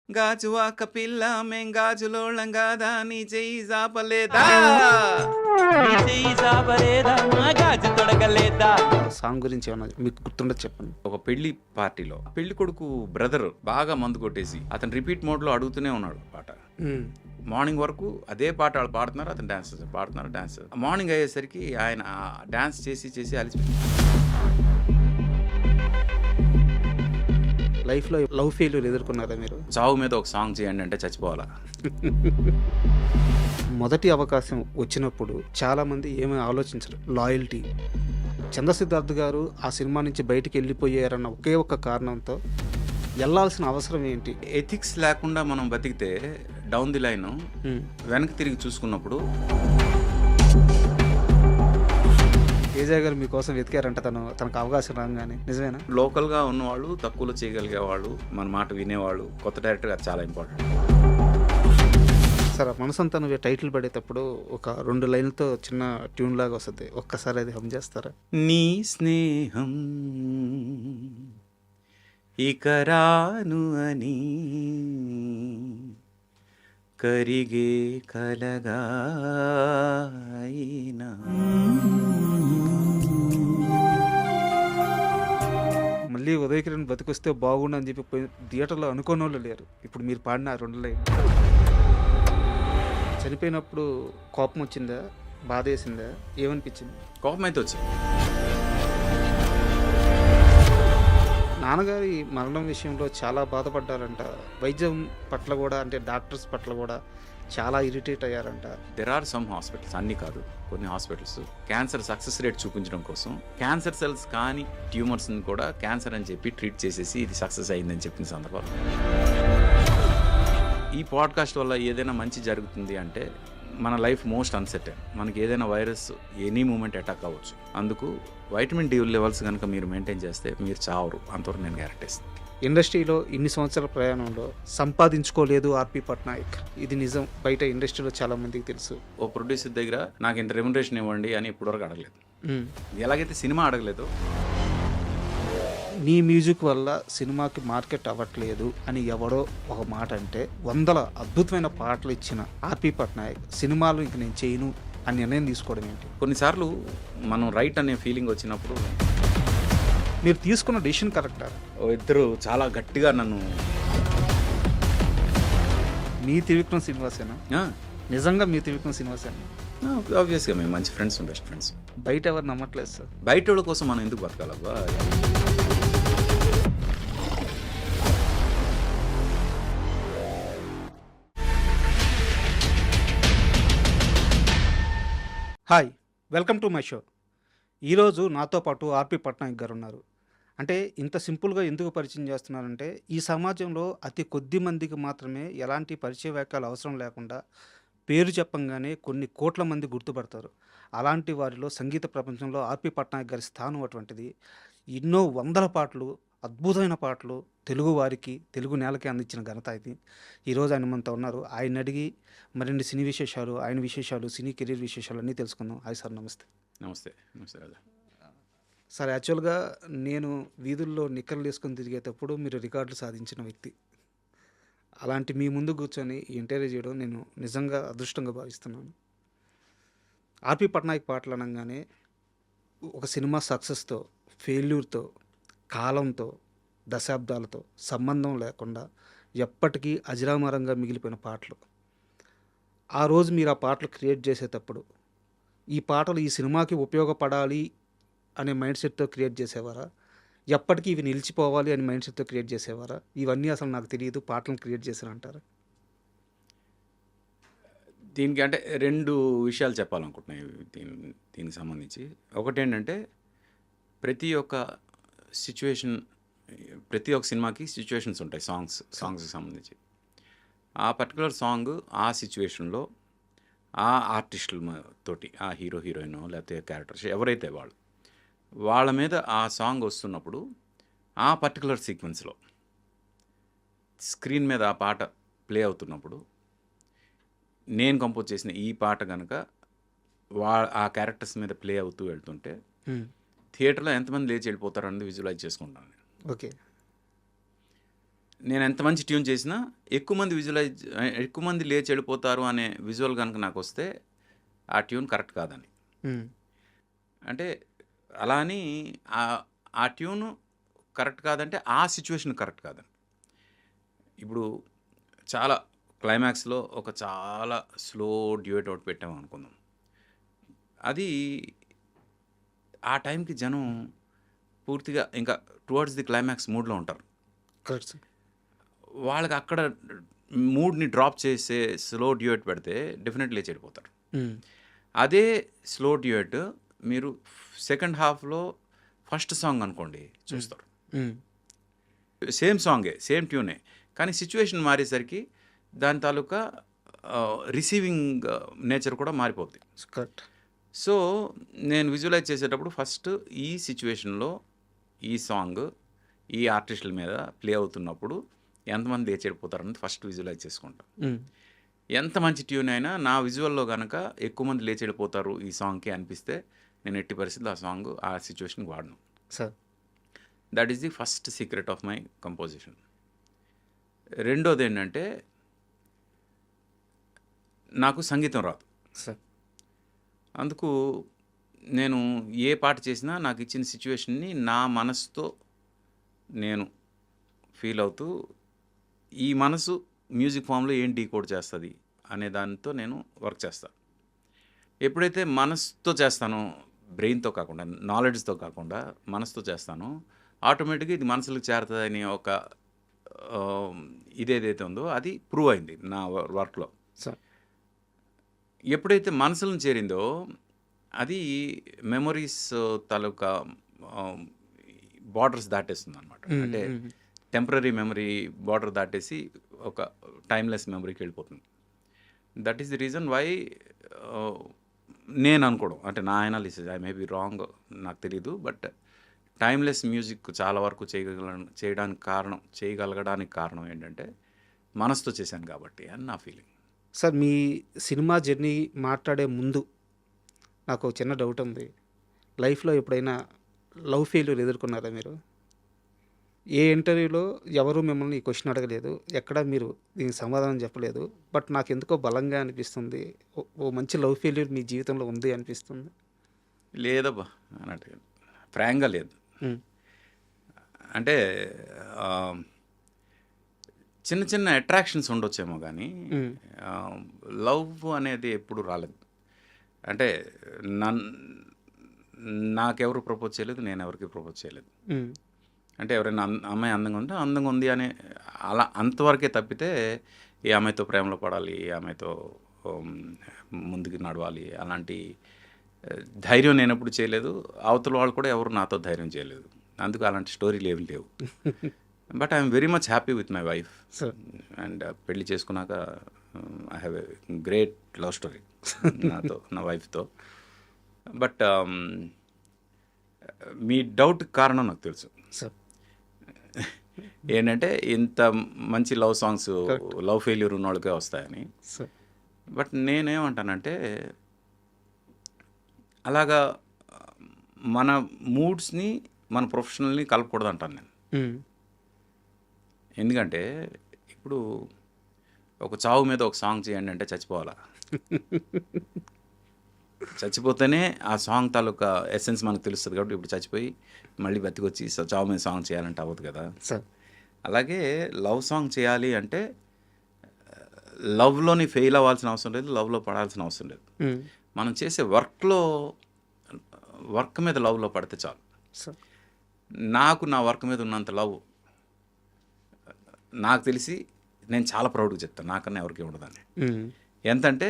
గాజువాక పిల్ల మేం గాజులోళ్ళం గాదా నీ చెయ్యి జాపలేదా చెయ్యి సాబరేదా గాజు తొడగలేదా. సాంగ్ గురించి ఏమన్నా మీకు గుర్తుండదు చెప్పండి. ఒక పెళ్లి పార్టీలో పెళ్లి కొడుకు బ్రదర్ బాగా మందు కొట్టేసి అతను రిపీట్ మోడ్ లో అడుగుతూనే ఉన్నాడు పాట. మార్నింగ్ వరకు అదే పాట వాళ్ళు పాడుతున్నారు, అతను డాన్స్ పాడుతున్నారు, డాన్స్. మార్నింగ్ అయ్యేసరికి ఆయన డాన్స్ చేసి చేసి అలిసిపోయింది. లైఫ్లో లవ్ ఫెయిల్యూర్ ఎదుర్కొన్నారా మీరు? చావు మీద ఒక సాంగ్ చేయండి అంటే చచ్చిపోవాలా? మొదటి అవకాశం వచ్చినప్పుడు చాలామంది ఏమీ ఆలోచించరు, లాయల్టీ. చంద్రసిద్ధార్థ్ గారు ఆ సినిమా నుంచి బయటికి వెళ్ళిపోయారన్న ఒకే ఒక్క కారణంతో వెళ్ళాల్సిన అవసరం ఏంటి? ఎథిక్స్ లేకుండా మనం బతికితే డౌన్ ది లైన్ వెనక్కి తిరిగి చూసుకున్నప్పుడు తేజ గారు మీకోసం వెతికారంట తనకు అవకాశం రాగానే, నిజమేనా? లోకల్గా ఉన్నవాళ్ళు, తక్కువలో చేయగలిగే వాళ్ళు, మన మాట వినేవాళ్ళు, కొత్త డైరెక్టర్ అది చాలా ఇంపార్టెంట్. సరే, మనసంతా నువ్వే టైటిల్ పడేటప్పుడు ఒక 2 లైన్లతో చిన్న ట్యూన్ లాగా వస్తుంది, ఒక్కసారి అది హమ్ చేస్తారా? నీ స్నేహం ఇక రాను అని కరిగే కలగా అయినా. మళ్ళీ ఉదయకిరణ్ బతికొస్తే బాగుండు అని చెప్పి పోయి థియేటర్లో అనుకోని వాళ్ళు లేరు. ఇప్పుడు మీరు పాడిన 2 లైన్. చనిపోయినప్పుడు కోపం వచ్చిందా, బాధ వేసిందా, ఏమనిపించింది? కోపం అయితే వచ్చింది. నాన్నగారి మరణం విషయంలో చాలా బాధపడ్డారంట. వైద్యం పట్ల కూడా, అంటే డాక్టర్స్ పట్ల కూడా చాలా ఇరిటేట్ అయ్యారంట. దెర్ ఆర్ సమ్ హాస్పిటల్స్, అన్ని కాదు, కొన్ని హాస్పిటల్స్ క్యాన్సర్ సక్సెస్ రేట్ చూపించడం కోసం క్యాన్సర్ సెల్స్ కానీ ట్యూమర్స్ని కూడా క్యాన్సర్ అని చెప్పి ట్రీట్ చేసేసి ఇది సక్సెస్ అయిందని చెప్పిన సందర్భాలు. ఈ పాడ్కాస్ట్ వల్ల ఏదైనా మంచి జరుగుతుంది అంటే మన లైఫ్ మోస్ట్ అన్సర్టైన్. మనకి ఏదైనా వైరస్ ఎనీ మూమెంట్ అటాక్ అవ్వచ్చు. అందుకు వైటమిన్ డి లెవెల్స్ కనుక మీరు మెయింటైన్ చేస్తే మీరు చావరు, అంతవరకు నేను గ్యారెంటీ ఇస్తాను. ఇండస్ట్రీలో ఇన్ని సంవత్సరాల ప్రయాణంలో సంపాదించుకోలేదు ఆర్పి పట్నాయక్, ఇది నిజం. బయట ఇండస్ట్రీలో చాలా మందికి తెలుసు. ఓ ప్రొడ్యూసర్ దగ్గర నాకు ఇంత రెమ్యునరేషన్ ఇవ్వండి అని ఇప్పటివరకు అడగలేదు. ఎలాగైతే సినిమా అడగలేదు, నీ మ్యూజిక్ వల్ల సినిమాకి మార్కెట్ అవ్వట్లేదు అని ఎవడో ఒక మాట అంటే, 100 అద్భుతమైన పాటలు ఇచ్చిన ఆర్పి పట్నాయక్ సినిమాలు ఇంక నేను చేయను అని నిర్ణయం తీసుకోవడం ఏంటి? కొన్నిసార్లు మనం రైట్ అనే ఫీలింగ్ వచ్చినప్పుడు మీరు తీసుకున్న డెసిషన్ కరెక్టా? ఇద్దరు చాలా గట్టిగా నన్ను మీ త్రివిక్రమ్ శ్రీనివాసేనా? నిజంగా మీ త్రివిక్రమ్ శ్రీనివాసేనా? ఆబ్వియస్గా మేము మంచి ఫ్రెండ్స్, బెస్ట్ ఫ్రెండ్స్. బయట ఎవరు నమ్మట్లేదు సార్. బయట వాళ్ళ కోసం మనం ఎందుకు బతకాలబ్బా? Hi, welcome to my show. ఈరోజు నాతో పాటు ఆర్పి పట్నాయక్ గారు ఉన్నారు. అంటే ఇంత సింపుల్గా ఎందుకు పరిచయం చేస్తున్నారంటే, ఈ సమాజంలో అతి కొద్ది మందికి మాత్రమే ఎలాంటి పరిచయ వ్యాఖ్యలు అవసరం లేకుండా పేరు చెప్పంగానే కొన్ని కోట్ల మంది గుర్తుపడతారు. అలాంటి వారిలో సంగీత ప్రపంచంలో ఆర్పి పట్నాయక్ గారి స్థానం అటువంటిది. ఎన్నో 100 పాటలు, అద్భుతమైన పాటలు తెలుగు వారికి, తెలుగు నేలకి అందించిన ఘనత ఇది. ఈరోజు ఆయన మనతో ఉన్నారు. ఆయన అడిగి మరిన్ని సినీ విశేషాలు, ఆయన విశేషాలు, సినీ కెరీర్ విశేషాలు అన్నీ తెలుసుకుందాం. హాయ్ సార్, నమస్తే. నమస్తే. నమస్తే రాజా. సార్, యాక్చువల్గా నేను వీధుల్లో నిక్కర్లు వేసుకొని తిరిగేటప్పుడు మీరు రికార్డులు సాధించిన వ్యక్తి. అలాంటి మీ ముందు కూర్చొని ఈ ఇంటర్వ్యూ చేయడం నేను నిజంగా అదృష్టంగా భావిస్తున్నాను. ఆర్పి పట్నాయక్ పాటలు అనగానే ఒక సినిమా సక్సెస్తో, ఫెయిల్యూర్తో, కాలంతో, దశాబ్దాలతో సంబంధం లేకుండా ఎప్పటికీ అజరామరంగా మిగిలిపోయిన పాటలు. ఆ రోజు మీరు ఆ పాటలు క్రియేట్ చేసేటప్పుడు ఈ పాటలు ఈ సినిమాకి ఉపయోగపడాలి అనే మైండ్ సెట్తో క్రియేట్ చేసేవారా? ఎప్పటికీ ఇవి నిలిచిపోవాలి అని మైండ్ సెట్తో క్రియేట్ చేసేవారా? ఇవన్నీ అసలు నాకు తెలియదు, పాటలను క్రియేట్ చేశారంటారా? దీనికి అంటే 2 విషయాలు చెప్పాలనుకుంటున్నాయి దీనికి సంబంధించి. ఒకటి ఏంటంటే, ప్రతి ఒక్క సిచ్యువేషన్, ప్రతి ఒక్క సినిమాకి సిచ్యువేషన్స్ ఉంటాయి. సాంగ్స్కి సంబంధించి ఆ పర్టికులర్ సాంగ్ ఆ సిచ్యువేషన్లో ఆ ఆర్టిస్టుల తోటి, ఆ హీరో హీరోయిన్ లేకపోతే క్యారెక్టర్స్ ఎవరైతే వాళ్ళ మీద ఆ సాంగ్ వస్తున్నప్పుడు ఆ పర్టికులర్ సీక్వెన్స్లో స్క్రీన్ మీద ఆ పాట ప్లే అవుతున్నప్పుడు నేను కంపోజ్ చేసిన ఈ పాట కనుక ఆ క్యారెక్టర్స్ మీద ప్లే అవుతూ వెళ్తుంటే థియేటర్లో ఎంతమంది లేచి వెళ్ళిపోతారు అన్నది విజువలైజ్ చేసుకుంటాను. ఓకే. నేను ఎంత మంచి ట్యూన్ చేసినా ఎక్కువ మంది లేచి వెళ్ళిపోతారు అనే విజువల్ కనుక నాకు వస్తే ఆ ట్యూన్ కరెక్ట్ కాదని. అంటే అలా అని ఆ ట్యూను కరెక్ట్ కాదంటే ఆ సిచ్యువేషన్ కరెక్ట్ కాదని. ఇప్పుడు చాలా క్లైమాక్స్లో ఒక చాలా స్లో డ్యూయట్ ఒకటి పెట్టాము అనుకుందాం. అది ఆ టైంకి జనం పూర్తిగా ఇంకా టువర్డ్స్ ది క్లైమాక్స్ మూడ్లో ఉంటారు. Correct sir. వాళ్ళకి అక్కడ మూడ్ని డ్రాప్ చేసే స్లో డ్యూయట్ పెడితే డెఫినెట్లీ చెడిపోతారు. అదే స్లో డ్యూయట్ మీరు సెకండ్ హాఫ్లో ఫస్ట్ సాంగ్ అనుకోండి చూస్తారు. సేమ్ సాంగే, సేమ్ ట్యూనే, కానీ సిచ్యువేషన్ మారేసరికి దాని తాలూకా రిసీవింగ్ నేచర్ కూడా మారిపోద్ది. కరెక్ట్. సో నేను విజువలైజ్ చేసేటప్పుడు ఫస్ట్ ఈ సిచ్యువేషన్లో ఈ సాంగ్ ఈ ఆర్టిస్టుల మీద ప్లే అవుతున్నప్పుడు ఎంతమంది లేచెడిపోతారని ఫస్ట్ విజువలైజ్ చేసుకుంటాం. ఎంత మంచి ట్యూన్ అయినా నా విజువల్లో కనుక ఎక్కువ మంది లేచెడిపోతారు ఈ సాంగ్కి అనిపిస్తే నేను ఎట్టి పరిస్థితుల్లో ఆ సాంగ్ ఆ సిచ్యువేషన్కి వాడను sir. That is the first secret of my composition. రెండోది ఏంటంటే నాకు సంగీతం రాదు సార్. అందుకు నేను ఏ పాట చేసినా నాకు ఇచ్చిన సిచ్యువేషన్ని నా మనసుతో నేను ఫీల్ అవుతూ ఈ మనసు మ్యూజిక్ ఫామ్లో ఏం డీకోడ్ చేస్తుంది అనే దానితో నేను వర్క్ చేస్తాను. ఎప్పుడైతే మనసుతో చేస్తానో, బ్రెయిన్తో కాకుండా, నాలెడ్జ్తో కాకుండా మనసుతో చేస్తానో ఆటోమేటిక్గా ఇది మనసులకు చేరుతుందని ఒక ఇదేదైతే ఉందో అది ప్రూవ్ అయింది నా వర్క్లో. సార్. ఎప్పుడైతే మనసులను చేరిందో అది మెమొరీస్ తాలూకా బార్డర్స్ దాటేస్తుంది అనమాట. అంటే టెంపరీ మెమరీ బార్డర్ దాటేసి ఒక టైమ్లెస్ మెమరీకి వెళ్ళిపోతుంది. That is the reason why నేను అనుకోవడం, అంటే నా analysis, I may be wrong, నాకు తెలీదు, బట్ టైమ్లెస్ మ్యూజిక్ చాలా వరకు చేయగలగడానికి కారణం ఏంటంటే మనసుతో చేశాను కాబట్టి అని నా ఫీలింగ్. సార్, మీ సినిమా జర్నీ మాట్లాడే ముందు నాకు ఒక చిన్న డౌట్ ఉంది. లైఫ్లో ఎప్పుడైనా లవ్ ఫెయిల్యూర్ ఎదుర్కొన్నారా మీరు? ఏ ఇంటర్వ్యూలో ఎవరు మిమ్మల్ని ఈ క్వశ్చన్ అడగలేదు, ఎక్కడ మీరు దీనికి సమాధానం చెప్పలేదు, బట్ నాకు ఎందుకో బలంగా అనిపిస్తుంది, ఓ మంచి లవ్ ఫెయిల్యూర్ మీ జీవితంలో ఉంది అనిపిస్తుంది. లేదబ్బా అన్నట్టు ఫ్రాంక్గా లేదు. అంటే చిన్న చిన్న అట్రాక్షన్స్ ఉండొచ్చేమో కానీ లవ్ అనేది ఎప్పుడు రాలేదు. అంటే నాకెవరు ప్రపోజ్ చేయలేదు, నేను ఎవరికి ప్రపోజ్ చేయలేదు. అంటే ఎవరైనా అమ్మాయి అందంగా ఉంటే అందంగా ఉంది అని అలా అంతవరకే తప్పితే ఈ అమ్మాయితో ప్రేమలో పడాలి, ఈ అమ్మాయితో ముందుకు నడవాలి అలాంటి ధైర్యం నేను ఎప్పుడు చేయలేదు. అవతల వాళ్ళు కూడా ఎవరు నాతో ధైర్యం చేయలేదు. అందుకు అలాంటి స్టోరీలు ఏమి లేవు. But I'm very much happy with my wife. And పెళ్లి చేసుకున్నాక I have a great love story నాతో, నా వైఫ్తో. బట్ మీ డౌట్ కారణం నాకు తెలుసు ఏంటంటే ఇంత మంచి లవ్ సాంగ్స్ లవ్ ఫెయిల్యూర్ ఉన్న వాళ్ళకే వస్తాయని. బట్ నేనేమంటానంటే అలాగా మన మూడ్స్ని మన ప్రొఫెషనల్ని కలపకూడదు అంటాను నేను. ఎందుకంటే ఇప్పుడు ఒక చావు మీద ఒక సాంగ్ చేయండి అంటే చచ్చిపోవాలా? చచ్చిపోతేనే ఆ సాంగ్ తాలూకా ఎసెన్స్ మనకు తెలుస్తుంది. కాబట్టి ఇప్పుడు చచ్చిపోయి మళ్ళీ బతికొచ్చి చావు మీద సాంగ్ చేయాలంటే అవ్వదు కదా. అలాగే లవ్ సాంగ్ చేయాలి అంటే లవ్లోని ఫెయిల్ అవ్వాల్సిన అవసరం లేదు, లవ్లో పడాల్సిన అవసరం లేదు. మనం చేసే వర్క్ మీద లవ్లో పడితే చాలు. నాకు నా వర్క్ మీద ఉన్నంత లవ్ నాకు తెలిసి నేను చాలా ప్రౌడ్గా చెప్తాను, నాకన్నా ఎవరికి ఉండదని. ఎంతంటే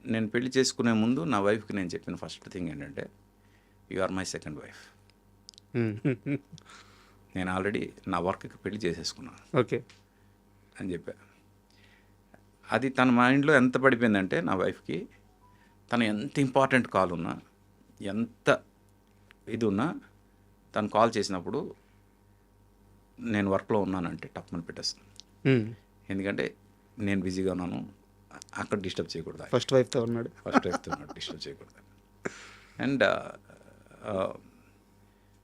నేను పెళ్లి చేసుకునే ముందు నా వైఫ్కి నేను చెప్పిన ఫస్ట్ థింగ్ ఏంటంటే, you are my second wife. నేను ఆల్రెడీ నా వర్క్కి పెళ్లి చేసేసుకున్నాను ఓకే అని చెప్పా. అది తన మైండ్లో ఎంత పడిపోయిందంటే నా వైఫ్కి, తను ఎంత ఇంపార్టెంట్ కాల్ ఉన్నా, ఎంత ఇది ఉన్నా, తను కాల్ చేసినప్పుడు నేను వర్క్లో ఉన్నానంటే టప్మని పెట్టేస్తాను. ఎందుకంటే నేను బిజీగా ఉన్నాను, అక్కడ డిస్టర్బ్ చేయకూడదు. ఫస్ట్ వైఫ్తో ఉన్నాడు డిస్టర్బ్ చేయకూడదు. అండ్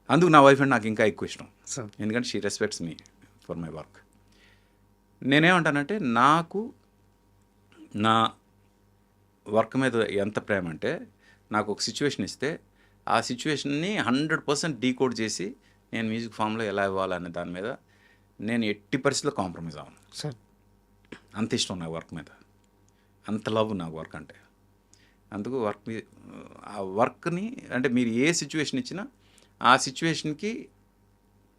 అందుకు నా వైఫ్ అంటే నాకు ఇంకా ఎక్కువ ఇష్టం. ఎందుకంటే she respects me for my work. నేనేమంటానంటే నాకు నా వర్క్ మీద ఎంత ప్రేమ అంటే నాకు ఒక సిచ్యువేషన్ ఇస్తే ఆ సిచ్యువేషన్ని 100% డీకోడ్ చేసి నేను మ్యూజిక్ ఫామ్లో ఎలా ఇవ్వాలనే దాని మీద నేను ఎట్టి పరిస్థితుల్లో కాంప్రమైజ్ అవ్వను. సార్ అంత ఇష్టం నాకు వర్క్ మీద, అంత లవ్ నాకు వర్క్ అంటే. అందుకు వర్క్ ఆ వర్క్ని అంటే మీరు ఏ సిచ్యువేషన్ ఇచ్చినా ఆ సిచ్యువేషన్కి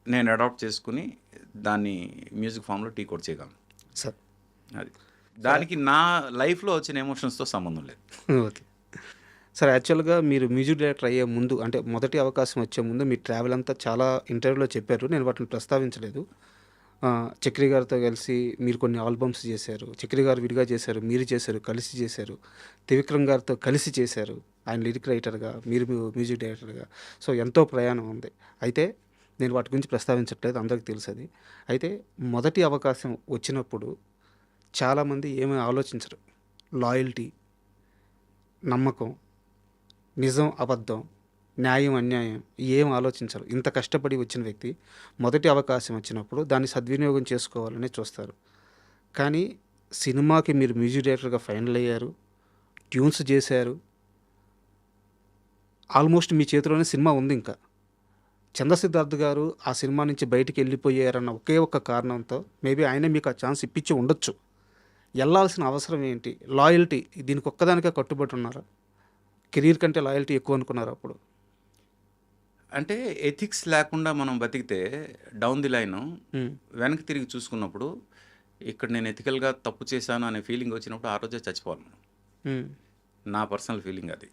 నేను అడాప్ట్ చేసుకుని దాన్ని మ్యూజిక్ ఫామ్లో డీకోడ్ చేయగలను. సార్ అది దానికి నా లైఫ్లో వచ్చిన ఎమోషన్స్తో సంబంధం లేదు. Okay sir. యాక్చువల్గా మీరు మ్యూజిక్ డైరెక్టర్ అయ్యే ముందు, అంటే మొదటి అవకాశం వచ్చే ముందు మీ ట్రావెల్ అంతా చాలా ఇంటర్వ్యూలో చెప్పారు, నేను వాటిని ప్రస్తావించలేదు. చక్రి గారితో కలిసి మీరు కొన్ని ఆల్బమ్స్ చేశారు, చక్రి గారు విడిగా చేశారు, మీరు చేశారు, కలిసి చేశారు, త్రివిక్రమ్ గారితో కలిసి చేశారు, ఆయన లిరిక్ రైటర్గా, మీరు మ్యూజిక్ డైరెక్టర్గా. సో ఎంతో ప్రయాణం ఉంది. అయితే నేను వాటి గురించి ప్రస్తావించట్లేదు, అందరికీ తెలుసు అది. అయితే మొదటి అవకాశం వచ్చినప్పుడు చాలామంది ఏమీ ఆలోచించరు. లాయల్టీ, నమ్మకం, నిజం అబద్ధం, న్యాయం అన్యాయం ఏం ఆలోచించరు. ఇంత కష్టపడి వచ్చిన వ్యక్తి మొదటి అవకాశం వచ్చినప్పుడు దాన్ని సద్వినియోగం చేసుకోవాలని చూస్తారు. కానీ సినిమాకి మీరు మ్యూజిక్ డైరెక్టర్గా ఫైనల్ అయ్యారు, ట్యూన్స్ చేశారు, ఆల్మోస్ట్ మీ చేతిలోనే సినిమా ఉంది. ఇంకా చంద్రసిద్ధార్థ్ గారు ఆ సినిమా నుంచి బయటికి వెళ్ళిపోయారన్న ఒకే ఒక్క కారణంతో మేబీ ఆయనే మీకు ఆ ఛాన్స్ ఇప్పించి ఉండొచ్చు. వెళ్ళాల్సిన అవసరం ఏంటి? లాయల్టీ దీనికి ఒక్కదానికే కట్టుబడి ఉన్నారా? కెరీర్ కంటే లాయల్టీ ఎక్కువ అనుకున్నారు అప్పుడు? అంటే ఎథిక్స్ లేకుండా మనం బతికితే డౌన్ ది లైన్ వెనక్కి తిరిగి చూసుకున్నప్పుడు ఇక్కడ నేను ఎథికల్గా తప్పు చేశాను అనే ఫీలింగ్ వచ్చినప్పుడు ఆ రోజే చచ్చిపోవాలి మనం. నా పర్సనల్ ఫీలింగ్ అది.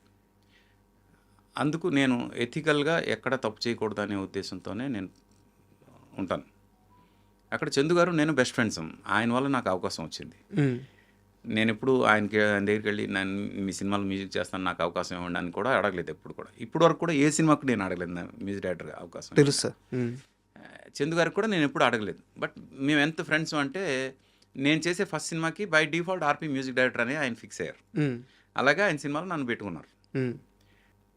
అందుకు నేను ఎథికల్గా ఎక్కడ తప్పు చేయకూడదు అనే ఉద్దేశంతోనే నేను ఉంటాను. అక్కడ చందు గారు నేను బెస్ట్ ఫ్రెండ్స్. ఆయన వల్ల నాకు అవకాశం వచ్చింది. నేను ఎప్పుడు ఆయన దగ్గరికి వెళ్ళి నేను మీ సినిమాలో మ్యూజిక్ చేస్తాను, నాకు అవకాశం ఇవ్వండి అని కూడా అడగలేదు ఎప్పుడు కూడా. ఇప్పటి వరకు కూడా ఏ సినిమాకు నేను అడగలేదు నా మ్యూజిక్ డైరెక్టర్ అవకాశం. తెలుసు సార్. చందు గారికి కూడా నేను ఎప్పుడు అడగలేదు. బట్ మేము ఎంత ఫ్రెండ్స్ అంటే నేను చేసే ఫస్ట్ సినిమాకి by default RP music director అని ఆయన ఫిక్స్ అయ్యారు. అలాగే ఆయన సినిమాలో నన్ను పెట్టుకున్నారు.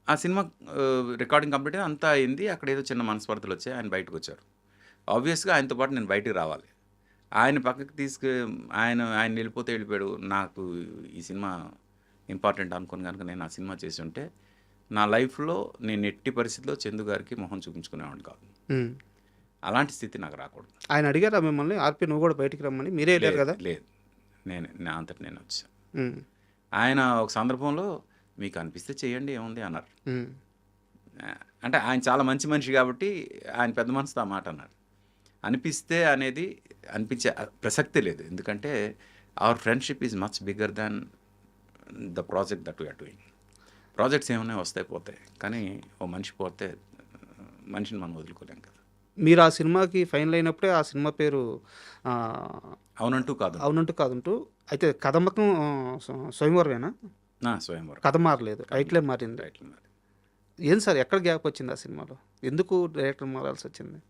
ఆ సినిమా రికార్డింగ్ కంప్లీట్ అంతా అయింది. అక్కడ ఏదో చిన్న మనస్పర్ధలు వచ్చాయి, ఆయన బయటకు వచ్చారు. ఆబ్వియస్గా ఆయనతో పాటు నేను బయటికి రావాలి. ఆయన పక్కకి ఆయన వెళ్ళిపోతే వెళ్ళిపోయాడు. నాకు ఈ సినిమా ఇంపార్టెంట్ అనుకుని కనుక నేను ఆ సినిమా చేసి ఉంటే నా లైఫ్లో నేను ఎట్టి పరిస్థితిలో చందు గారికి మొహం చూపించుకునేవాడిని కాదు. అలాంటి స్థితి నాకు రాకూడదు. ఆయన అడిగారా మిమ్మల్ని ఆర్పి నువ్వు కూడా బయటికి రమ్మని? మీరే వెళ్ళారు కదా? లేదు, నా అంతటి నేను వచ్చాను. ఆయన ఒక సందర్భంలో మీకు అనిపిస్తే చేయండి ఏముంది అన్నారు. అంటే ఆయన చాలా మంచి మనిషి కాబట్టి ఆయన పెద్ద మనసుతో ఆ మాట అన్నారు. అనిపిస్తే అనేది అనిపించే ప్రసక్తే లేదు. ఎందుకంటే our friendship is much bigger than the project that we are doing. Projects ఏమైనా వస్తాయి పోతాయి, కానీ ఓ మనిషి పోతే మనిషిని మనం వదులుకోలేం కదా. మీరు ఆ సినిమాకి ఫైనల్ అయినప్పుడే ఆ సినిమా పేరు అవునంటూ కాదంటూ అయితే కథ మొత్తం స్వయంవరమేనా? స్వయంవరం. కథ మారలేదు, టైటిలే మారింది. ఏం సార్ ఎక్కడ గ్యాప్ వచ్చింది ఆ సినిమాలో? ఎందుకు డైరెక్టర్ మారాల్సి వచ్చింది?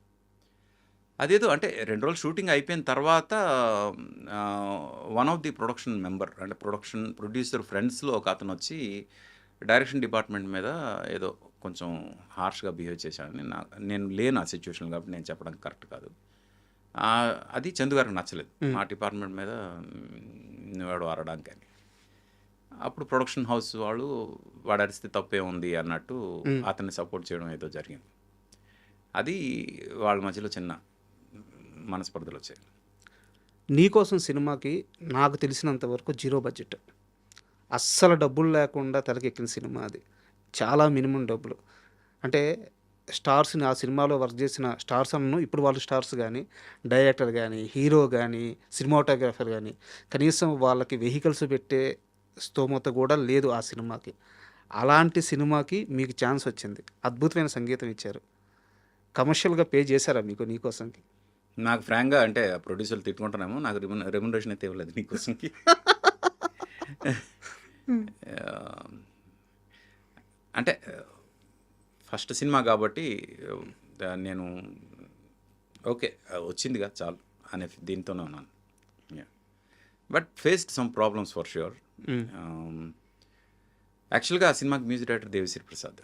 అదేదో అంటే 2 రోజులు షూటింగ్ అయిపోయిన తర్వాత one of the production member అంటే ప్రొడ్యూసర్ ఫ్రెండ్స్లో ఒక అతను వచ్చి డైరెక్షన్ డిపార్ట్మెంట్ మీద ఏదో కొంచెం హార్ష్గా బిహేవ్ చేశానని నేను లేను ఆ సిచ్యువేషన్ కాబట్టి నేను చెప్పడానికి కరెక్ట్ కాదు. అది చందు గారికి నచ్చలేదు. మా డిపార్ట్మెంట్ మీద వాడు అరడానికి అని. అప్పుడు ప్రొడక్షన్ హౌస్ వాళ్ళు వాడి అరిస్తే తప్పే ఉంది అన్నట్టు అతన్ని సపోర్ట్ చేయడం ఏదో జరిగింది. అది వాళ్ళ మధ్యలో చిన్న మనస్పర్ధలు వచ్చాయి. నీకోసం సినిమాకి నాకు తెలిసినంత వరకు 0 బడ్జెట్, అస్సలు డబ్బులు లేకుండా తెరకెక్కిన సినిమా అది. చాలా మినిమం డబ్బులు. అంటే స్టార్స్ని ఆ సినిమాలో వర్క్ చేసిన స్టార్స్ అన్ను ఇప్పుడు వాళ్ళు స్టార్స్ కానీ, డైరెక్టర్ కానీ, హీరో కానీ, సినిమాటోగ్రాఫర్ కానీ కనీసం వాళ్ళకి వెహికల్స్ పెట్టే స్తోమత కూడా లేదు ఆ సినిమాకి. అలాంటి సినిమాకి మీకు ఛాన్స్ వచ్చింది, అద్భుతమైన సంగీతం ఇచ్చారు, కమర్షియల్గా పే చేశారా మీకు నీకోసంకి? నాకు ఫ్రాంక్గా అంటే ప్రొడ్యూసర్లు తిట్టుకుంటానేమో, నాకు రెమ్యునరేషన్ అయితే ఇవ్వలేదు నీకోసంకి. అంటే ఫస్ట్ సినిమా కాబట్టి నేను ఓకే వచ్చిందిగా చాలు అనే దీంతోనే ఉన్నాను. But faced some problems for sure. యాక్చువల్గా ఆ సినిమాకి మ్యూజిక్ డైరెక్టర్ దేవిశ్రీ ప్రసాద్.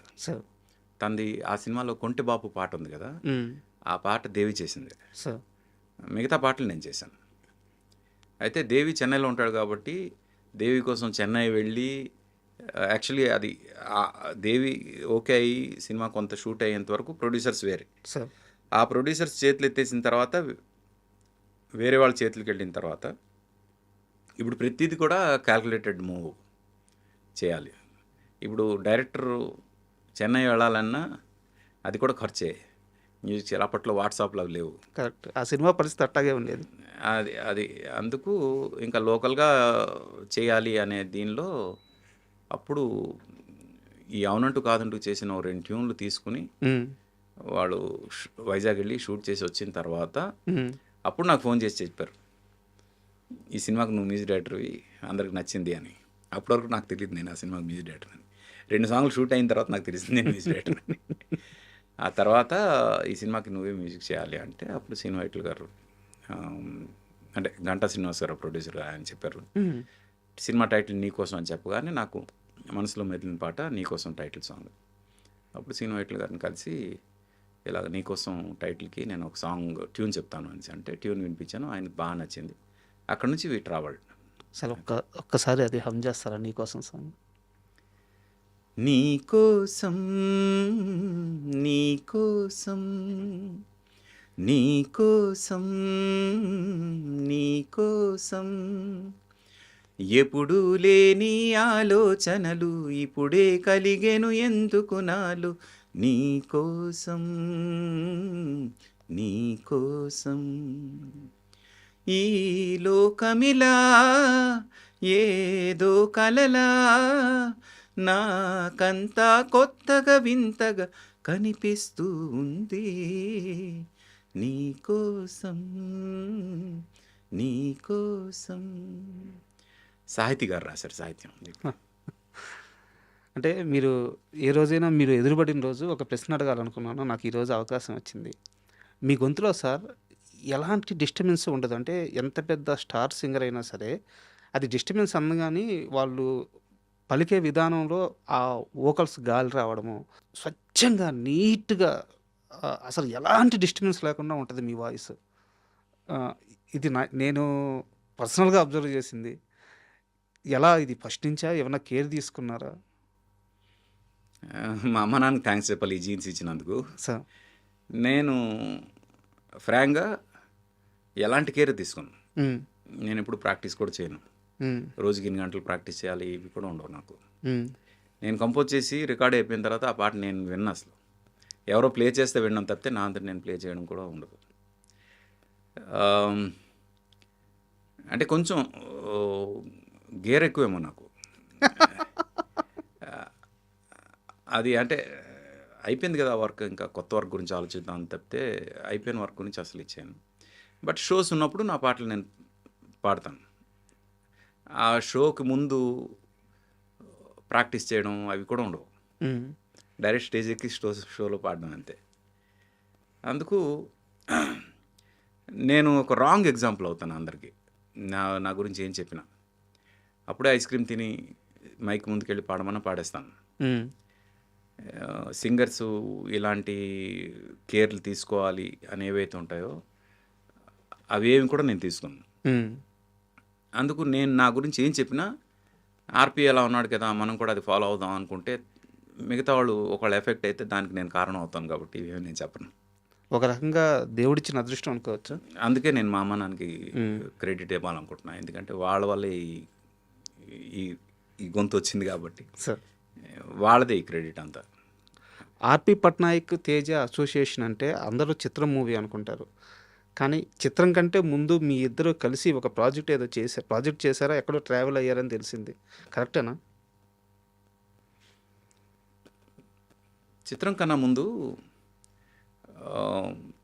తనది ఆ సినిమాలో కొంటె బాపు పాట ఉంది కదా, ఆ పాట దేవి చేసింది. మిగతా పాటలు నేను చేశాను. అయితే దేవి చెన్నైలో ఉంటాడు కాబట్టి దేవి కోసం చెన్నై వెళ్ళి యాక్చువల్లీ అది దేవి ఓకే అయ్యి సినిమా కొంత షూట్ అయ్యేంత వరకు ప్రొడ్యూసర్స్ వేరే. సార్ ఆ ప్రొడ్యూసర్స్ చేతులు ఎత్తేసిన తర్వాత వేరే వాళ్ళ చేతులకి వెళ్ళిన తర్వాత ఇప్పుడు ప్రతిదీ కూడా క్యాల్కులేటెడ్ మూవ్ చేయాలి. ఇప్పుడు డైరెక్టర్ చెన్నై వెళ్ళాలన్నా అది కూడా ఖర్చే. మ్యూజిక్ చేయాలి. అప్పట్లో వాట్సాప్లు అవి లేవు. కరెక్ట్. ఆ సినిమా పరిస్థితి అట్టాగే ఉండేది. అది అది అందుకు ఇంకా లోకల్గా చేయాలి అనే దీనిలో అప్పుడు ఈ అవునంటూ కాదంటూ చేసిన 2 ట్యూన్లు తీసుకుని వాళ్ళు వైజాగ్ వెళ్ళి షూట్ చేసి వచ్చిన తర్వాత అప్పుడు నాకు ఫోన్ చేసి చెప్పారు, ఈ సినిమాకు నువ్వు మ్యూజిక్ డైరెక్టర్వి, అందరికి నచ్చింది అని. అప్పటి వరకు నాకు తెలియదు నేను ఆ సినిమాకి మ్యూజిక్ డైరెక్టర్ అని. 2 సాంగ్లు షూట్ అయిన తర్వాత నాకు తెలిసింది నేను మ్యూజిక్ డైరెక్టర్ అని. ఆ తర్వాత ఈ సినిమాకి నువ్వే మ్యూజిక్ చేయాలి అంటే అప్పుడు శ్రీను వైట్ల గారు అంటే గంటా శ్రీనివాస్ గారు ప్రొడ్యూసర్ ఆయన చెప్పారు, సినిమా టైటిల్ నీకోసం అని చెప్పగానే నాకు మనసులో మెదిలిన పాట నీకోసం టైటిల్ సాంగ్. అప్పుడు శ్రీను వైట్ల గారిని కలిసి ఇలాగ నీకోసం టైటిల్కి నేను ఒక సాంగ్ ట్యూన్ చెప్తాను అని అంటే ట్యూన్ వినిపించాను. ఆయనకు బాగా నచ్చింది. అక్కడ నుంచి వీ ట్రావెల్డ్. అసలు ఒక్కసారి అది హమ్ చేస్తారా నీకోసం సాంగ్? నీకోసం నీకోసం నీకోసం నీకోసం ఎప్పుడూ లేని ఆలోచనలు ఇప్పుడే కలిగెను ఎందుకు నాలో, నీకోసం నీకోసం ఈ లోకమిలా ఏదో కలలా నాకంతా కొత్తగా వింతగా కనిపిస్తూ ఉంది, నీకోసం నీకోసం. సాహితీ గారు రాశారు సాహిత్యం. అంటే మీరు ఏ రోజైనా మీరు ఎదురుపడిన రోజు ఒక ప్రశ్న అడగాలనుకున్నాను, నాకు ఈరోజు అవకాశం వచ్చింది. మీ గొంతులో సార్ ఎలాంటి డిస్టర్బెన్స్ ఉండదు. అంటే ఎంత పెద్ద స్టార్ సింగర్ అయినా సరే అది డిస్టర్బెన్స్ అనగానే వాళ్ళు పలికే విధానంలో ఆ వోకల్స్ గాలి రావడము స్వచ్ఛంగా నీట్గా అసలు ఎలాంటి డిస్టర్బెన్స్ లేకుండా ఉంటుంది మీ వాయిస్. ఇది నేను పర్సనల్గా అబ్జర్వ్ చేసింది. ఎలా ఇది ఫస్ట్ నుంచా ఏమైనా కేర్ తీసుకున్నారా? మా అమ్మ నాన్నకి థ్యాంక్స్ చెప్పాలి ఈ జీన్స్ ఇచ్చినందుకు. సార్ నేను ఫ్రాంక్గా ఎలాంటి కేర్ తీసుకున్నాను. నేను ఇప్పుడు ప్రాక్టీస్ కూడా చేయను. రోజుకి 2 గంటలు ప్రాక్టీస్ చేయాలి ఇవి కూడా ఉండవు నాకు. నేను కంపోజ్ చేసి రికార్డ్ అయిపోయిన తర్వాత ఆ పాట నేను విన్నా, అసలు ఎవరో ప్లే చేస్తే వినడం తప్పితే నా అంతా నేను ప్లే చేయడం కూడా ఉండదు. అంటే కొంచెం గేర్ ఎక్కువేమో నాకు. అది అంటే అయిపోయింది కదా వర్క్, ఇంకా కొత్త వర్క్ గురించి ఆలోచిద్దాం తప్పితే అయిపోయిన వర్క్ గురించి అసలు ఇచ్చాను. బట్ షోస్ ఉన్నప్పుడు నా పాటలు నేను పాడతాను. ఆ షోకి ముందు ప్రాక్టీస్ చేయడం అవి కూడా ఉండవు. డైరెక్ట్ స్టేజ్ ఎక్కి షోలో పాడడం అంతే. అందుకు నేను ఒక రాంగ్ ఎగ్జాంపుల్ అవుతాను అందరికీ. నా గురించి ఏం చెప్పినా అప్పుడే ఐస్ క్రీమ్ తిని మైక్ ముందుకెళ్ళి పాడమన్నా పాడేస్తాను. సింగర్స్ ఇలాంటి కేర్లు తీసుకోవాలి అని ఏవైతే ఉంటాయో అవేమి కూడా నేను తీసుకున్నాను. అందుకు నేను నా గురించి ఏం చెప్పినా ఆర్పి ఎలా ఉన్నాడు కదా మనం కూడా అది ఫాలో అవుదాం అనుకుంటే మిగతా వాళ్ళు ఒకళ్ళు ఎఫెక్ట్ అయితే దానికి నేను కారణం అవుతాను. కాబట్టి ఇవేమి నేను చెప్పను. ఒక రకంగా దేవుడిచ్చిన అదృష్టం అనుకోవచ్చు. అందుకే నేను మా అమ్మ నాన్నకి క్రెడిట్ ఇవ్వాలనుకుంటున్నాను. ఎందుకంటే వాళ్ళ వల్లే ఈ గొంతు వచ్చింది కాబట్టి సార్ వాళ్ళదే ఈ క్రెడిట్ అంతా. ఆర్పి పట్నాయక్ తేజ అసోసియేషన్ అంటే అందరూ చిత్రం మూవీ అనుకుంటారు, కానీ చిత్రం కంటే ముందు మీ ఇద్దరు కలిసి ఒక ప్రాజెక్ట్ ఏదో ప్రాజెక్ట్ చేశారా, ఎక్కడో ట్రావెల్ అయ్యారని తెలిసింది, కరెక్టేనా? చిత్రం కన్నా ముందు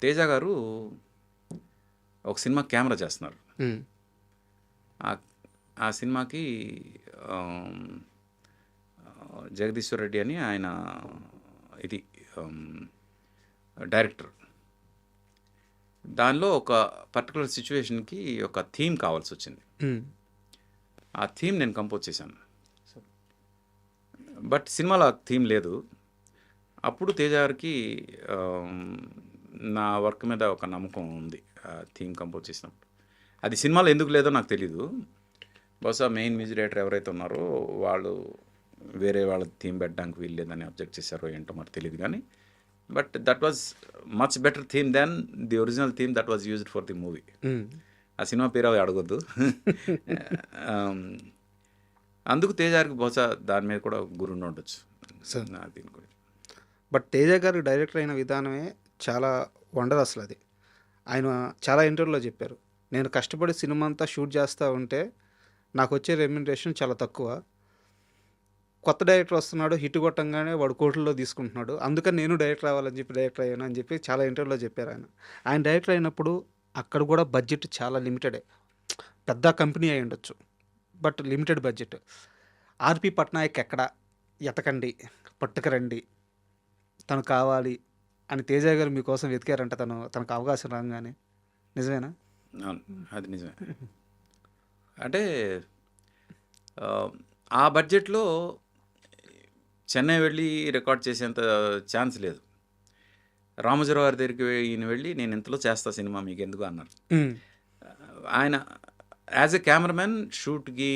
తేజ గారు ఒక సినిమా కెమెరా చేస్తున్నారు. ఆ సినిమాకి జగదీశ్వర్ రెడ్డి అని ఆయన ఇది డైరెక్టర్. దానిలో ఒక పర్టికులర్ సిచ్యువేషన్కి ఒక థీమ్ కావాల్సి వచ్చింది. ఆ థీమ్ నేను కంపోజ్ చేశాను. బట్ సినిమాలో ఆ థీమ్ లేదు. అప్పుడు తేజ గారికి నా వర్క్ మీద ఒక నమ్మకం ఉంది. ఆ థీమ్ కంపోజ్ చేసినప్పుడు అది సినిమాలో ఎందుకు లేదో నాకు తెలీదు. బహుశా మెయిన్ మ్యూజిక్ డైరెక్టర్ ఎవరైతే ఉన్నారో వాళ్ళు వేరే వాళ్ళ థీమ్ పెట్టడానికి వీల్లేదని అబ్జెక్ట్ చేశారో ఏంటో మరి తెలియదు కానీ but that was much better theme than the original theme that was used for the movie. ఆ సినిమా పేరు అవి అడగొద్దు. అందుకు తేజారికి బహుశా దాని మీద కూడా గురుండి ఉండొచ్చు సార్. దీని గురించి. బట్ తేజ గారు డైరెక్టర్ అయిన విధానమే చాలా వండర్ అసలు అది. ఆయన చాలా ఇంటర్వ్యూలో చెప్పారు, నేను కష్టపడి సినిమా అంతా షూట్ చేస్తూ ఉంటే నాకు వచ్చే రెమ్యునరేషన్ చాలా తక్కువ. కొత్త డైరెక్టర్ వస్తున్నాడు, హిట్ కొట్టంగానే వాడు కోట్లలో తీసుకుంటున్నాడు, అందుకని నేను డైరెక్టర్ అవ్వాలని చెప్పి డైరెక్టర్ అయ్యాను అని చెప్పి చాలా ఇంటర్వ్యూలో చెప్పారు ఆయన. ఆయన డైరెక్టర్ అయినప్పుడు అక్కడ కూడా బడ్జెట్ చాలా లిమిటెడే. పెద్ద కంపెనీ అయి ఉండొచ్చు బట్ లిమిటెడ్ బడ్జెట్. ఆర్పి పట్నాయక్ ఎక్కడ ఎతకండి, పట్టుకురండి, తను కావాలి అని తేజ గారు మీకోసం వెతికారంట తనకు అవకాశం రాగానే. నిజమేనా? అవును, అది నిజమే. అంటే ఆ బడ్జెట్లో చెన్నై వెళ్ళి రికార్డ్ చేసేంత ఛాన్స్ లేదు. రామోజీరావు గారి దగ్గరికి ఈయన వెళ్ళి నేను ఇంతలో చేస్తా సినిమా మీకు ఎందుకు అన్నారు. ఆయన యాజ్ ఎ కెమెరామెన్ షూట్కి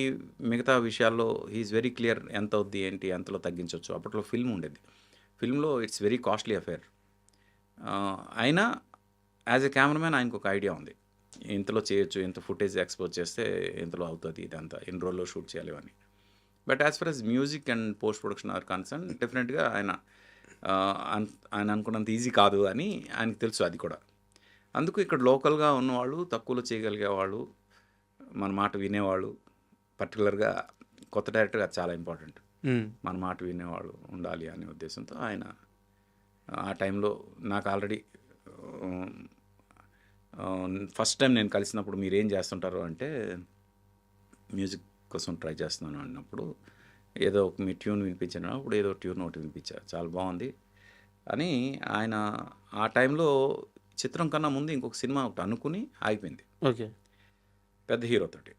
మిగతా విషయాల్లో హీఈస్ వెరీ క్లియర్ ఎంత అవుద్ది ఏంటి ఎంతలో తగ్గించవచ్చు. అప్పట్లో ఫిల్మ్ ఉండేది, ఫిల్మ్లో ఇట్స్ వెరీ కాస్ట్లీ అఫేర్. అయినా యాజ్ ఎ కెమెరామెన్ ఆయనకు ఒక ఐడియా ఉంది, ఇంతలో చేయొచ్చు, ఇంత ఫుటేజ్ ఎక్స్పోజ్ చేస్తే ఇంతలో అవుతుంది, ఇదంతా ఎన్ని రోజుల్లో షూట్ చేయాలి అని. But as far as music and post production are concern డెఫినెట్గా ఆయన అనుకున్నంత ఈజీ కాదు అని ఆయనకు తెలుసు అది కూడా. అందుకు ఇక్కడ లోకల్గా ఉన్నవాళ్ళు, తక్కువలో చేయగలిగే వాళ్ళు, మన మాట వినేవాళ్ళు, పర్టికులర్గా కొత్త డైరెక్టర్ అది చాలా ఇంపార్టెంట్, మన మాట వినేవాళ్ళు ఉండాలి అనే ఉద్దేశంతో ఆయన ఆ టైంలో నాకు ఆల్రెడీ ఫస్ట్ టైం నేను కలిసినప్పుడు మీరు ఏం చేస్తుంటారు అంటే మ్యూజిక్ కోసం ట్రై చేస్తున్నాను అన్నప్పుడు ఏదో ఒక మీ ట్యూన్ వినిపించాను, అప్పుడు ఏదో ట్యూన్ ఒకటి వినిపించారు, చాలా బాగుంది అని ఆయన ఆ టైంలో చిత్రం కన్నా ముందు ఇంకొక సినిమా ఒకటి అనుకుని ఆగిపోయింది. ఓకే. పెద్ద హీరోతోటి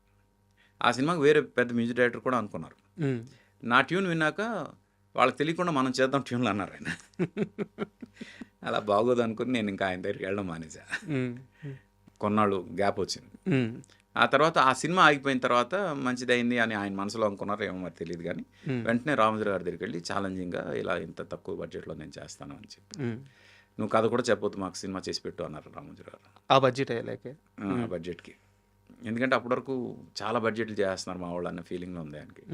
ఆ సినిమాకి వేరే పెద్ద మ్యూజిక్ డైరెక్టర్ కూడా అనుకున్నారు. నా ట్యూన్ విన్నాక వాళ్ళకి తెలియకుండా మనం చేద్దాం ట్యూన్లు అన్నారు ఆయన. అలా బాగోదు అనుకుని నేను ఇంకా ఆయన దగ్గరికి వెళ్ళడం మానేసా. కొన్నాళ్ళు గ్యాప్ వచ్చింది. ఆ తర్వాత ఆ సినిమా ఆగిపోయిన తర్వాత మంచిదైంది అని ఆయన మనసులో అనుకున్నారు, ఏమో మరి తెలియదు కానీ వెంటనే రామోజీరావు గారి దగ్గరికి వెళ్ళి ఛాలెంజింగ్గా ఇలా ఇంత తక్కువ బడ్జెట్లో నేను చేస్తాను అని చెప్పి, నువ్వు కథ కూడా చెప్పొద్దు మాకు సినిమా చేసి పెట్టు అన్నారు రామోజీరావు గారు. ఆ బడ్జెట్ అయ్యలేకే ఆ బడ్జెట్కి, ఎందుకంటే అప్పటి వరకు చాలా బడ్జెట్లు చేస్తున్నారు మా వాళ్ళు అన్న ఫీలింగ్లో ఉంది ఆయనకి.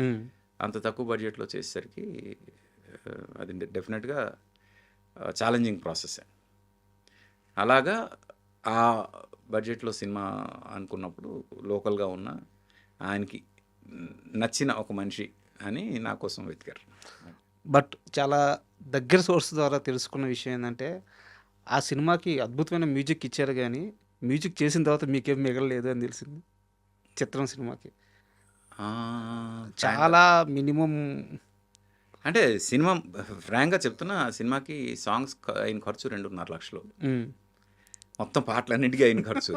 అంత తక్కువ బడ్జెట్లో చేసేసరికి అది డెఫినెట్గా ఛాలెంజింగ్ ప్రాసెస్. అలాగా ఆ బడ్జెట్లో సినిమా అనుకున్నప్పుడు లోకల్గా ఉన్న ఆయనకి నచ్చిన ఒక మనిషి అని నా కోసం వెతికారు. బట్ చాలా దగ్గర సోర్స్ ద్వారా తెలుసుకున్న విషయం ఏంటంటే ఆ సినిమాకి అద్భుతమైన మ్యూజిక్ ఇచ్చారు, కానీ మ్యూజిక్ చేసిన తర్వాత మీకేం మిగలలేదు అని తెలిసింది. చిత్రం సినిమాకి చాలా మినిమం, అంటే సినిమా ఫ్రాంక్గా చెప్తున్నా, సినిమాకి సాంగ్స్ అయిన ఖర్చు 2.5 లక్షలు, మొత్తం పాటలన్నింటికీ అయిన ఖర్చు.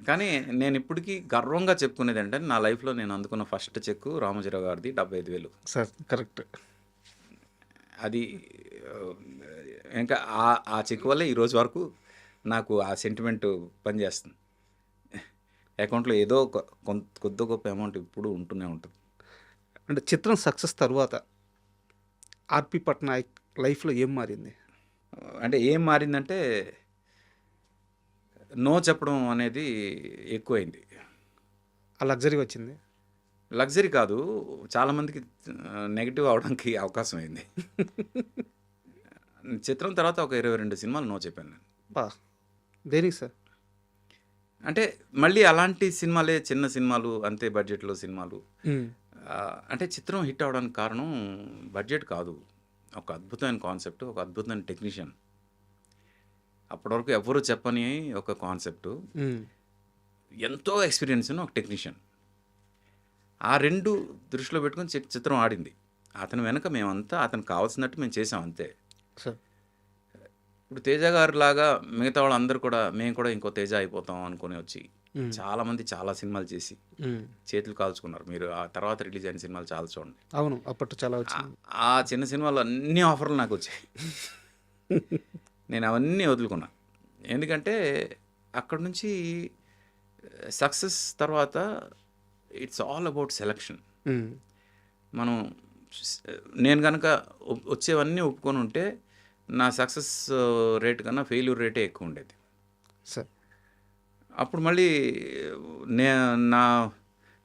కానీ నేను ఇప్పటికీ గర్వంగా చెప్పుకునేది ఏంటంటే నా లైఫ్లో నేను అందుకున్న ఫస్ట్ చెక్ రామోజీరావు గారిది 75,000 సార్. కరెక్ట్. అది ఇంకా ఆ చెక్ వల్లే ఈరోజు వరకు నాకు ఆ సెంటిమెంట్ పనిచేస్తుంది. అకౌంట్లో ఏదో కొద్ది గొప్ప అమౌంట్ ఇప్పుడు ఉంటూనే ఉంటుంది. అంటే చిత్రం సక్సెస్ తర్వాత ఆర్పి పట్నాయక్ లైఫ్లో ఏం మారింది? అంటే ఏం మారిందంటే నో చెప్పడం అనేది ఎక్కువైంది. ఆ లగ్జరీ వచ్చింది. లగ్జరీ కాదు, చాలామందికి నెగిటివ్ అవడానికి అవకాశం అయింది. చిత్రం తర్వాత ఒక 22 సినిమాలు నో చెప్పాను నేను. దేనికి సార్? అంటే మళ్ళీ అలాంటి సినిమాలే, చిన్న సినిమాలు, అంతే బడ్జెట్లో సినిమాలు. అంటే చిత్రం హిట్ అవడానికి కారణం బడ్జెట్ కాదు, ఒక అద్భుతమైన కాన్సెప్ట్, ఒక అద్భుతమైన టెక్నీషియన్. అప్పటి వరకు ఎవరు చెప్పని ఒక కాన్సెప్ట్, ఎంతో ఎక్స్పీరియన్స్ ఉన్న ఒక టెక్నీషియన్. ఆ రెండు దృష్టిలో పెట్టుకొని చిత్రం ఆడింది. అతని వెనక మేమంతా అతనికి కావాల్సినట్టు మేము చేసాం అంతే. ఇప్పుడు తేజ గారు లాగా మిగతా వాళ్ళందరూ కూడా మేము కూడా ఇంకో తేజ అయిపోతాం అనుకుని వచ్చి చాలామంది చాలా సినిమాలు చేసి చేతులు కాల్చుకున్నారు. మీరు ఆ తర్వాత రిలీజ్ అయిన సినిమాలు చాలా చూడండి. అవును, అప్పట్లో చాలా వచ్చింది. ఆ చిన్న సినిమాలు అన్ని ఆఫర్లు నాకు వచ్చాయి. నేను అవన్నీ వదులుకున్నా. ఎందుకంటే అక్కడ నుంచి సక్సెస్ తర్వాత ఇట్స్ ఆల్ అబౌట్ సెలక్షన్. ఉమ్, మనం నేను కనుక వచ్చేవన్నీ ఒప్పుకొని ఉంటే నా సక్సెస్ రేట్ కన్నా ఫెయిల్యూర్ రేటే ఎక్కువ ఉండేది. సార్ అప్పుడు మళ్ళీ నే నా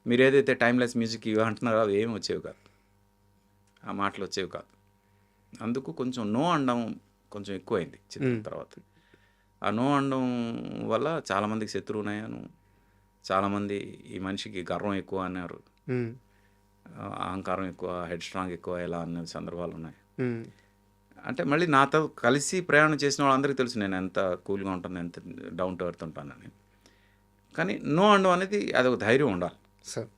మీరు ఏదైతే టైమ్లెస్ మ్యూజిక్ ఇవి అంటున్నారో అవి ఏమి వచ్చేవి కాదు, ఆ మాటలు వచ్చేవి కాదు. అందుకు కొంచెం నో అనడం కొంచెం ఎక్కువైంది చిత్రం తర్వాత. ఆ నో అనడం వల్ల చాలామందికి శత్రువునయ్యాను. చాలామంది ఈ మనిషికి గర్వం ఎక్కువ అన్నారు, ఉమ్, అహంకారం ఎక్కువ, హెడ్ స్ట్రాంగ్ ఎక్కువ, ఇలా అనే సందర్భాలు ఉన్నాయి. ఉమ్, అంటే మళ్ళీ నాతో కలిసి ప్రయాణం చేసిన వాళ్ళందరికీ తెలుసు నేను ఎంత కూల్గా ఉంటాను, ఎంత డౌన్ టు ఎర్త్ ఉంటానని. కానీ నో అనడం అనేది అదొక ధైర్యం ఉండాలి. సార్